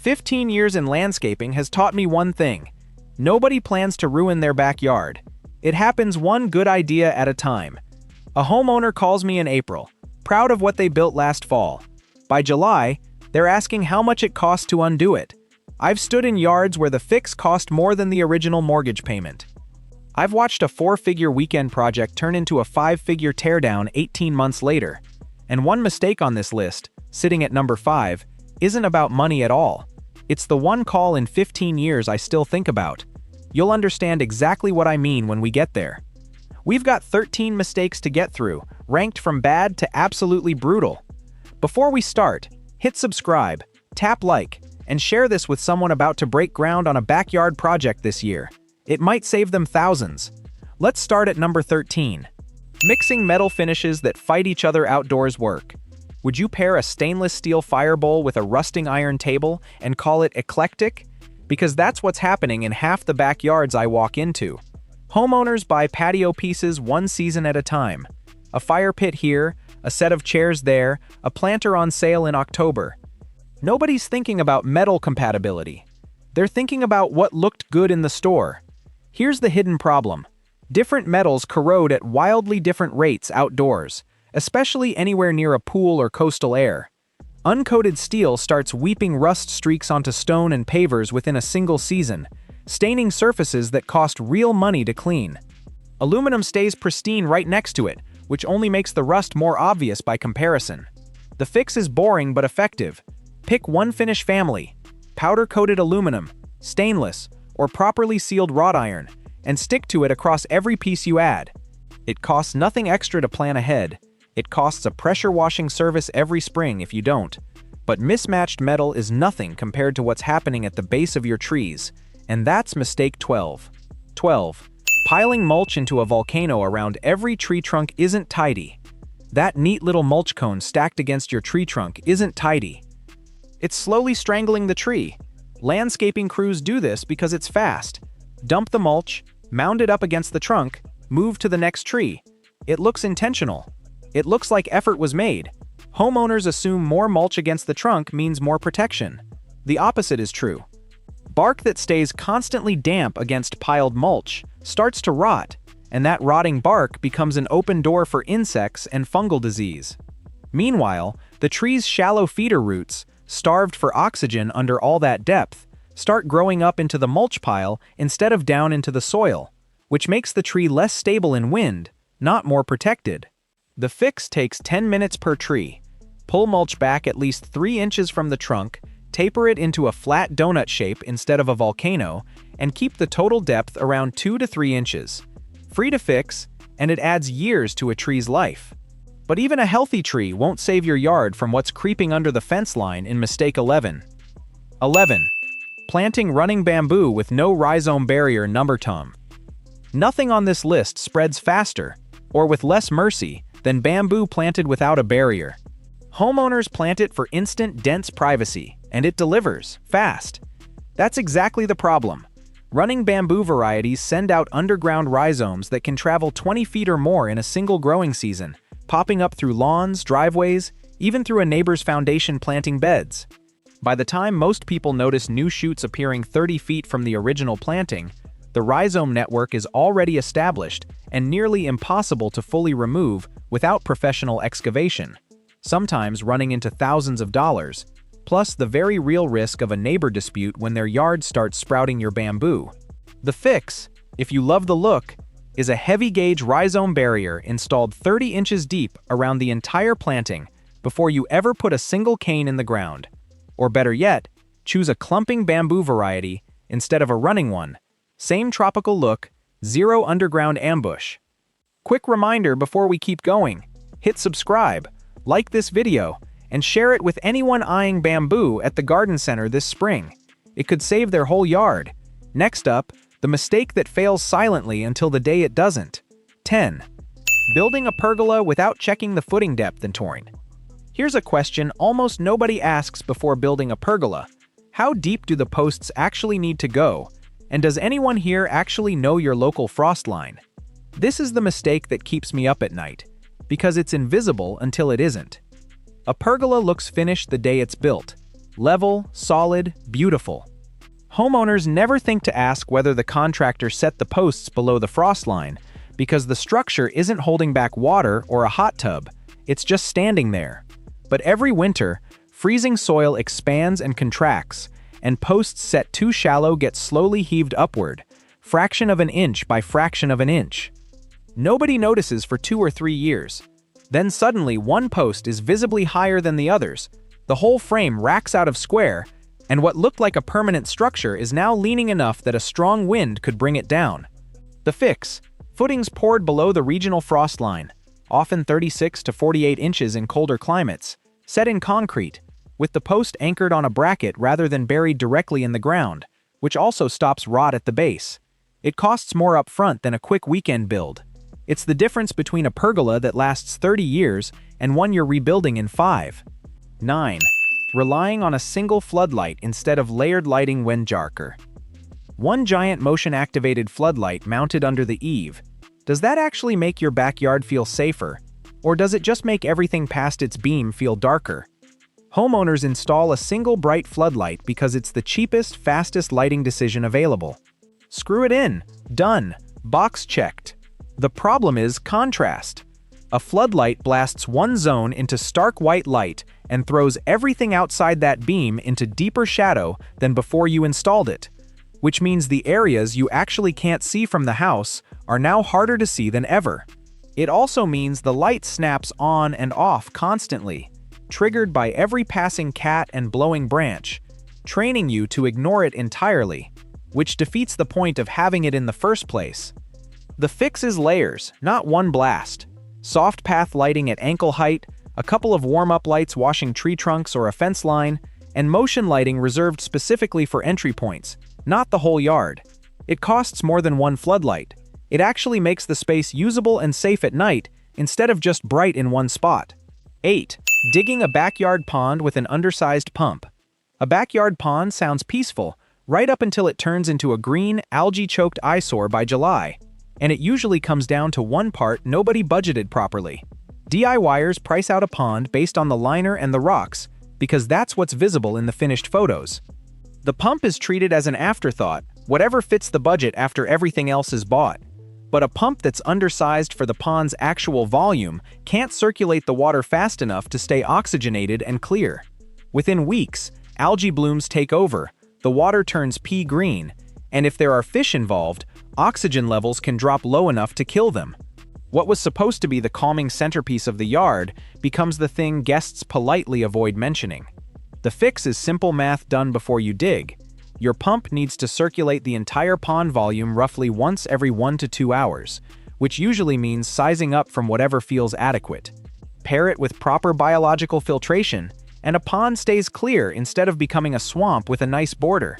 15 years in landscaping has taught me one thing. Nobody plans to ruin their backyard. It happens one good idea at a time. A homeowner calls me in April, proud of what they built last fall. By July, they're asking how much it costs to undo it. I've stood in yards where the fix cost more than the original mortgage payment. I've watched a 4-figure weekend project turn into a 5-figure teardown 18 months later. And one mistake on this list, sitting at number 5, isn't about money at all. It's the one call in 15 years I still think about. You'll understand exactly what I mean when we get there. We've got 13 mistakes to get through, ranked from bad to absolutely brutal. Before we start, hit subscribe, tap like, and share this with someone about to break ground on a backyard project this year. It might save them thousands. Let's start at number 13. Mixing metal finishes that fight each other outdoors work. Would you pair a stainless steel fire bowl with a rusting iron table and call it eclectic? Because that's what's happening in half the backyards I walk into. Homeowners buy patio pieces one season at a time. A fire pit here, a set of chairs there, a planter on sale in October. Nobody's thinking about metal compatibility. They're thinking about what looked good in the store. Here's the hidden problem. Different metals corrode at wildly different rates outdoors, especially anywhere near a pool or coastal air. Uncoated steel starts weeping rust streaks onto stone and pavers within a single season, staining surfaces that cost real money to clean. Aluminum stays pristine right next to it, which only makes the rust more obvious by comparison. The fix is boring but effective. Pick one finish family: powder-coated aluminum, stainless, or properly sealed wrought iron, and stick to it across every piece you add. It costs nothing extra to plan ahead. It costs a pressure washing service every spring if you don't. But mismatched metal is nothing compared to what's happening at the base of your trees. And that's mistake 12. 12. Piling mulch into a volcano around every tree trunk isn't tidy. That neat little mulch cone stacked against your tree trunk isn't tidy. It's slowly strangling the tree. Landscaping crews do this because it's fast. Dump the mulch, mound it up against the trunk, move to the next tree. It looks intentional. It looks like effort was made. Homeowners assume more mulch against the trunk means more protection. The opposite is true. Bark that stays constantly damp against piled mulch starts to rot, and that rotting bark becomes an open door for insects and fungal disease. Meanwhile, the tree's shallow feeder roots, starved for oxygen under all that depth, start growing up into the mulch pile instead of down into the soil, which makes the tree less stable in wind, not more protected. The fix takes 10 minutes per tree. Pull mulch back at least 3 inches from the trunk, taper it into a flat donut shape instead of a volcano, and keep the total depth around 2 to 3 inches. Free to fix, and it adds years to a tree's life. But even a healthy tree won't save your yard from what's creeping under the fence line in mistake 11. 11. Planting running bamboo with no rhizome barrier number tom. Nothing on this list spreads faster, or with less mercy, than bamboo planted without a barrier. Homeowners plant it for instant, dense privacy, and it delivers, fast. That's exactly the problem. Running bamboo varieties send out underground rhizomes that can travel 20 feet or more in a single growing season, popping up through lawns, driveways, even through a neighbor's foundation planting beds. By the time most people notice new shoots appearing 30 feet from the original planting, the rhizome network is already established and nearly impossible to fully remove without professional excavation, sometimes running into thousands of dollars, plus the very real risk of a neighbor dispute when their yard starts sprouting your bamboo. The fix, if you love the look, is a heavy-gauge rhizome barrier installed 30 inches deep around the entire planting before you ever put a single cane in the ground. Or better yet, choose a clumping bamboo variety instead of a running one. Same tropical look, zero underground ambush. Quick reminder before we keep going: hit subscribe, like this video, and share it with anyone eyeing bamboo at the garden center this spring. It could save their whole yard. Next up, the mistake that fails silently until the day it doesn't. 10. Building a pergola without checking the footing depth and terrain. Here's a question almost nobody asks before building a pergola. How deep do the posts actually need to go? And does anyone here actually know your local frost line? This is the mistake that keeps me up at night, because it's invisible until it isn't. A pergola looks finished the day it's built. Level, solid, beautiful. Homeowners never think to ask whether the contractor set the posts below the frost line, because the structure isn't holding back water or a hot tub, it's just standing there. But every winter, freezing soil expands and contracts, and posts set too shallow get slowly heaved upward, fraction of an inch by fraction of an inch. Nobody notices for 2 or 3 years. Then suddenly one post is visibly higher than the others, the whole frame racks out of square, and what looked like a permanent structure is now leaning enough that a strong wind could bring it down. The fix: footings poured below the regional frost line, often 36 to 48 inches in colder climates, set in concrete, with the post anchored on a bracket rather than buried directly in the ground, which also stops rot at the base. It costs more up front than a quick weekend build. It's the difference between a pergola that lasts 30 years and one you're rebuilding in 5. 9. Relying on a single floodlight instead of layered lighting when darker. One giant motion-activated floodlight mounted under the eave. Does that actually make your backyard feel safer? Or does it just make everything past its beam feel darker? Homeowners install a single bright floodlight because it's the cheapest, fastest lighting decision available. Screw it in. Done. Box checked. The problem is contrast. A floodlight blasts one zone into stark white light and throws everything outside that beam into deeper shadow than before you installed it, which means the areas you actually can't see from the house are now harder to see than ever. It also means the light snaps on and off constantly, triggered by every passing cat and blowing branch, training you to ignore it entirely, which defeats the point of having it in the first place. The fix is layers, not one blast. Soft path lighting at ankle height, a couple of warm-up lights washing tree trunks or a fence line, and motion lighting reserved specifically for entry points, not the whole yard. It costs more than one floodlight. It actually makes the space usable and safe at night instead of just bright in one spot. 8. Digging a backyard pond with an undersized pump. A backyard pond sounds peaceful, right up until it turns into a green, algae-choked eyesore by July. And it usually comes down to one part nobody budgeted properly. DIYers price out a pond based on the liner and the rocks, because that's what's visible in the finished photos. The pump is treated as an afterthought, whatever fits the budget after everything else is bought. But a pump that's undersized for the pond's actual volume can't circulate the water fast enough to stay oxygenated and clear. Within weeks, algae blooms take over, the water turns pea green, and if there are fish involved, oxygen levels can drop low enough to kill them. What was supposed to be the calming centerpiece of the yard becomes the thing guests politely avoid mentioning. The fix is simple math done before you dig. Your pump needs to circulate the entire pond volume roughly once every 1 to 2 hours, which usually means sizing up from whatever feels adequate. Pair it with proper biological filtration, and a pond stays clear instead of becoming a swamp with a nice border.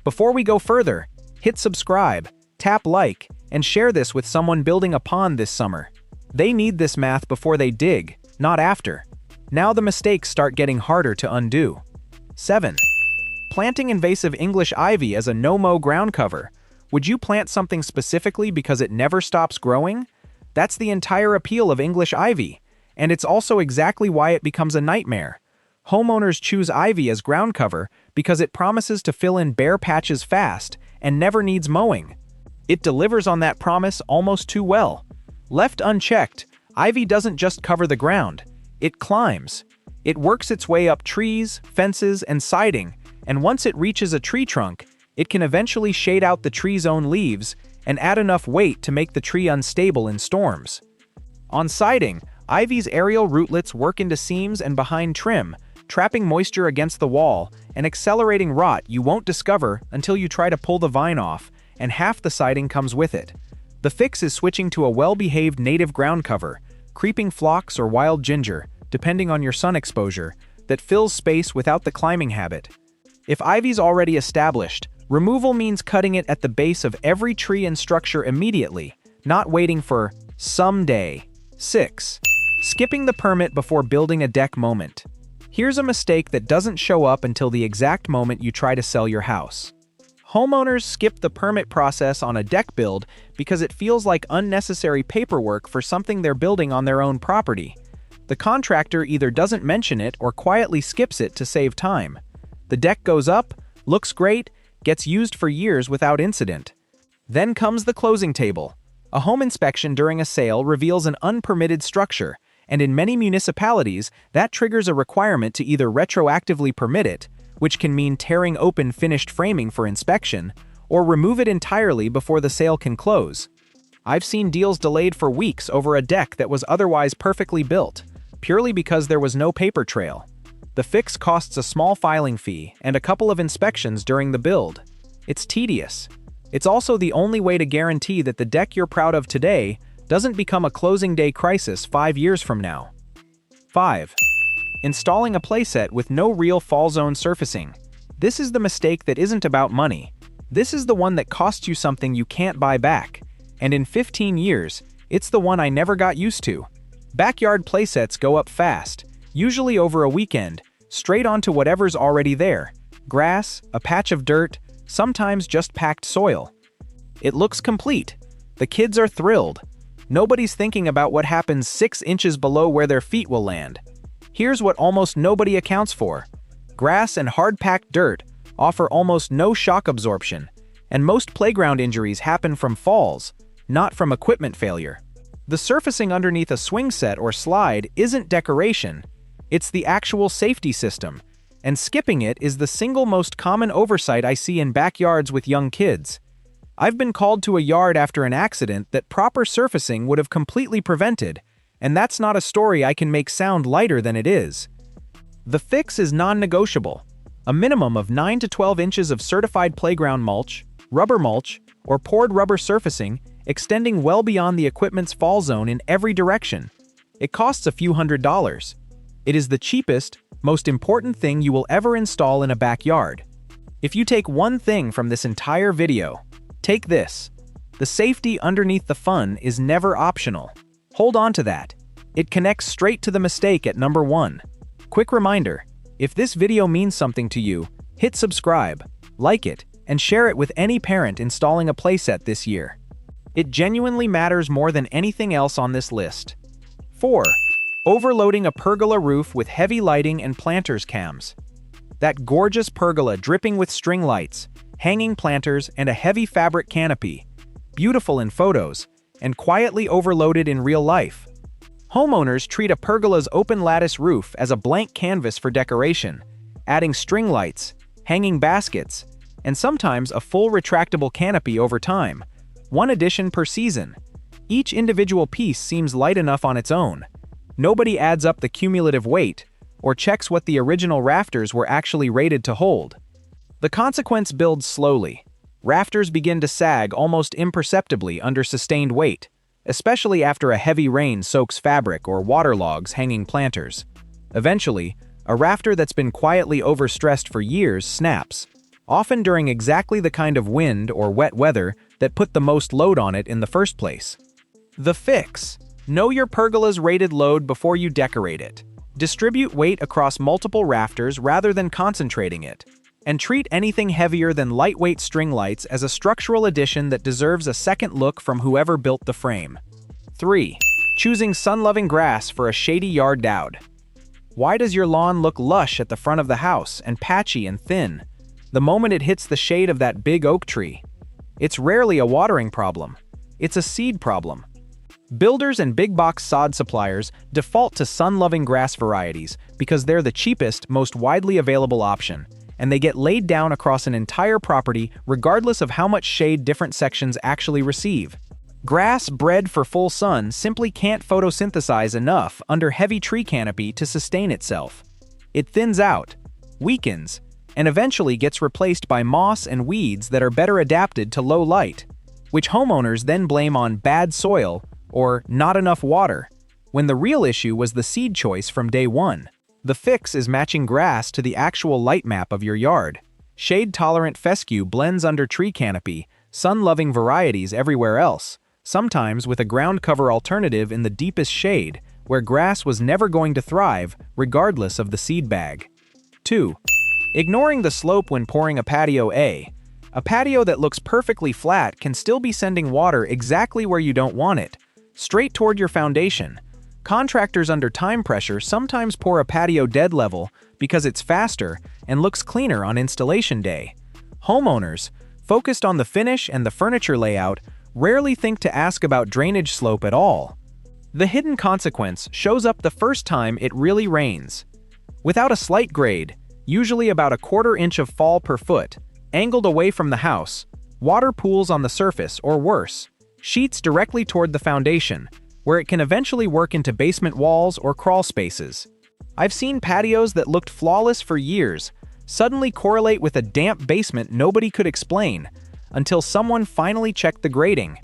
Before we go further, hit subscribe, tap like, and share this with someone building a pond this summer. They need this math before they dig, not after. Now the mistakes start getting harder to undo. 7. Planting invasive English ivy as a no-mow ground cover. Would you plant something specifically because it never stops growing? That's the entire appeal of English ivy, and it's also exactly why it becomes a nightmare. Homeowners choose ivy as ground cover because it promises to fill in bare patches fast and never needs mowing. It delivers on that promise almost too well. Left unchecked, ivy doesn't just cover the ground, it climbs. It works its way up trees, fences, and siding, and once it reaches a tree trunk, it can eventually shade out the tree's own leaves and add enough weight to make the tree unstable in storms. On siding, ivy's aerial rootlets work into seams and behind trim, trapping moisture against the wall and accelerating rot you won't discover until you try to pull the vine off, and half the siding comes with it. The fix is switching to a well-behaved native ground cover, creeping phlox or wild ginger, depending on your sun exposure, that fills space without the climbing habit. If ivy's already established, removal means cutting it at the base of every tree and structure immediately, not waiting for someday. 6. Skipping the permit before building a deck moment. Here's a mistake that doesn't show up until the exact moment you try to sell your house. Homeowners skip the permit process on a deck build because it feels like unnecessary paperwork for something they're building on their own property. The contractor either doesn't mention it or quietly skips it to save time. The deck goes up, looks great, gets used for years without incident. Then comes the closing table. A home inspection during a sale reveals an unpermitted structure, and in many municipalities, that triggers a requirement to either retroactively permit it, which can mean tearing open finished framing for inspection, or remove it entirely before the sale can close. I've seen deals delayed for weeks over a deck that was otherwise perfectly built, purely because there was no paper trail. The fix costs a small filing fee and a couple of inspections during the build. It's tedious. It's also the only way to guarantee that the deck you're proud of today doesn't become a closing day crisis 5 years from now. 5. Installing a playset with no real fall zone surfacing. This is the mistake that isn't about money. This is the one that costs you something you can't buy back. And in 15 years, it's the one I never got used to. Backyard playsets go up fast, usually over a weekend, straight onto whatever's already there. Grass, a patch of dirt, sometimes just packed soil. It looks complete. The kids are thrilled. Nobody's thinking about what happens 6 inches below where their feet will land. Here's what almost nobody accounts for. Grass and hard-packed dirt offer almost no shock absorption, and most playground injuries happen from falls, not from equipment failure. The surfacing underneath a swing set or slide isn't decoration, it's the actual safety system, and skipping it is the single most common oversight I see in backyards with young kids. I've been called to a yard after an accident that proper surfacing would have completely prevented, and that's not a story I can make sound lighter than it is. The fix is non-negotiable. A minimum of 9 to 12 inches of certified playground mulch, rubber mulch, or poured rubber surfacing extending well beyond the equipment's fall zone in every direction. It costs a few $100s. It is the cheapest, most important thing you will ever install in a backyard. If you take one thing from this entire video, take this. The safety underneath the fun is never optional. Hold on to that. It connects straight to the mistake at number 1. Quick reminder, if this video means something to you, hit subscribe, like it, and share it with any parent installing a playset this year. It genuinely matters more than anything else on this list. 4. Overloading a pergola roof with heavy lighting and planters cams. That gorgeous pergola dripping with string lights, hanging planters, and a heavy fabric canopy. Beautiful in photos, and quietly overloaded in real life. Homeowners treat a pergola's open lattice roof as a blank canvas for decoration, adding string lights, hanging baskets, and sometimes a full retractable canopy over time. One addition per season. Each individual piece seems light enough on its own. Nobody adds up the cumulative weight, or checks what the original rafters were actually rated to hold. The consequence builds slowly. Rafters begin to sag almost imperceptibly under sustained weight, especially after a heavy rain soaks fabric or waterlogs hanging planters. Eventually, a rafter that's been quietly overstressed for years snaps, often during exactly the kind of wind or wet weather that put the most load on it in the first place. The fix. Know your pergola's rated load before you decorate it. Distribute weight across multiple rafters rather than concentrating it. And treat anything heavier than lightweight string lights as a structural addition that deserves a second look from whoever built the frame. 3. Choosing sun-loving grass for a shady yard dowd. Why does your lawn look lush at the front of the house and patchy and thin the moment it hits the shade of that big oak tree? It's rarely a watering problem. It's a seed problem. Builders and big-box sod suppliers default to sun-loving grass varieties because they're the cheapest, most widely available option, and they get laid down across an entire property regardless of how much shade different sections actually receive. Grass bred for full sun simply can't photosynthesize enough under heavy tree canopy to sustain itself. It thins out, weakens, and eventually gets replaced by moss and weeds that are better adapted to low light, which homeowners then blame on bad soil or not enough water, when the real issue was the seed choice from day one. The fix is matching grass to the actual light map of your yard. Shade-tolerant fescue blends under tree canopy, sun-loving varieties everywhere else, sometimes with a ground cover alternative in the deepest shade, where grass was never going to thrive, regardless of the seed bag. 2. Ignoring the slope when pouring a patio. A patio that looks perfectly flat can still be sending water exactly where you don't want it, straight toward your foundation. Contractors under time pressure sometimes pour a patio dead level because it's faster and looks cleaner on installation day. Homeowners, focused on the finish and the furniture layout, rarely think to ask about drainage slope at all. The hidden consequence shows up the first time it really rains. Without a slight grade, usually about a quarter inch of fall per foot, angled away from the house, water pools on the surface or worse, sheets directly toward the foundation, where it can eventually work into basement walls or crawl spaces. I've seen patios that looked flawless for years suddenly correlate with a damp basement nobody could explain, until someone finally checked the grading.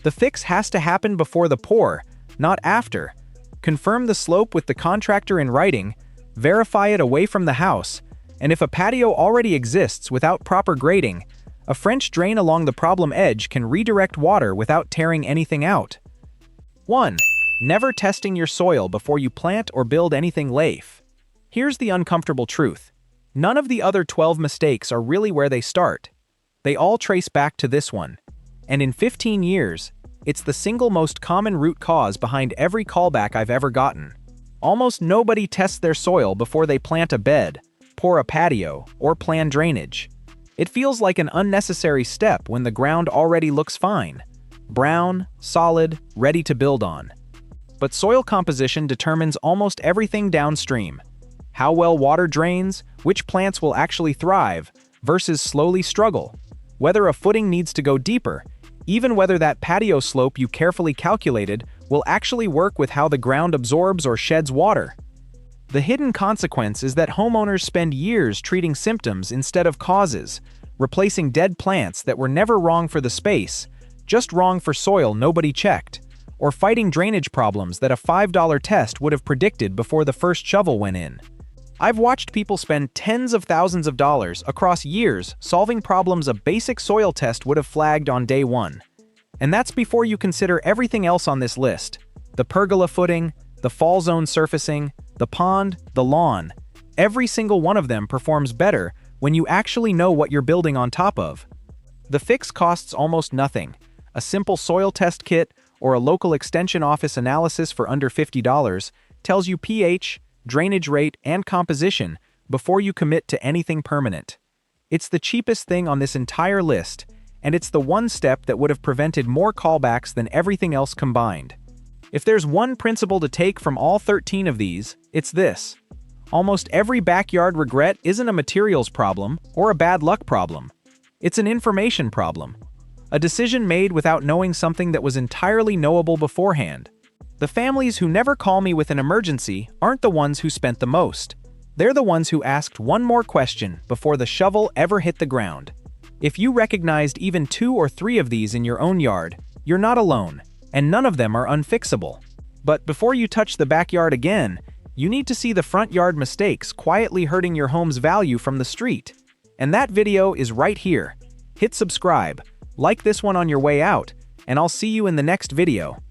The fix has to happen before the pour, not after. Confirm the slope with the contractor in writing, verify it away from the house, and if a patio already exists without proper grading, a French drain along the problem edge can redirect water without tearing anything out. 1. Never testing your soil before you plant or build anything safe. Here's the uncomfortable truth. None of the other 12 mistakes are really where they start. They all trace back to this one. And in 15 years, it's the single most common root cause behind every callback I've ever gotten. Almost nobody tests their soil before they plant a bed, pour a patio, or plan drainage. It feels like an unnecessary step when the ground already looks fine. Brown, solid, ready to build on. But soil composition determines almost everything downstream. How well water drains, which plants will actually thrive, versus slowly struggle. Whether a footing needs to go deeper, even whether that patio slope you carefully calculated will actually work with how the ground absorbs or sheds water. The hidden consequence is that homeowners spend years treating symptoms instead of causes, replacing dead plants that were never wrong for the space, just wrong for soil nobody checked, or fighting drainage problems that a $5 test would have predicted before the first shovel went in. I've watched people spend tens of thousands of dollars across years solving problems a basic soil test would have flagged on day one. And that's before you consider everything else on this list: the pergola footing, the fall zone surfacing, the pond, the lawn. Every single one of them performs better when you actually know what you're building on top of. The fix costs almost nothing. A simple soil test kit or a local extension office analysis for under $50 tells you pH, drainage rate, and composition before you commit to anything permanent. It's the cheapest thing on this entire list, and it's the one step that would have prevented more callbacks than everything else combined. If there's one principle to take from all 13 of these, it's this. Almost every backyard regret isn't a materials problem or a bad luck problem. It's an information problem. A decision made without knowing something that was entirely knowable beforehand. The families who never call me with an emergency aren't the ones who spent the most. They're the ones who asked one more question before the shovel ever hit the ground. If you recognized even 2 or 3 of these in your own yard, you're not alone, and none of them are unfixable. But before you touch the backyard again, you need to see the front yard mistakes quietly hurting your home's value from the street. And that video is right here. Hit subscribe, like this one on your way out, and I'll see you in the next video.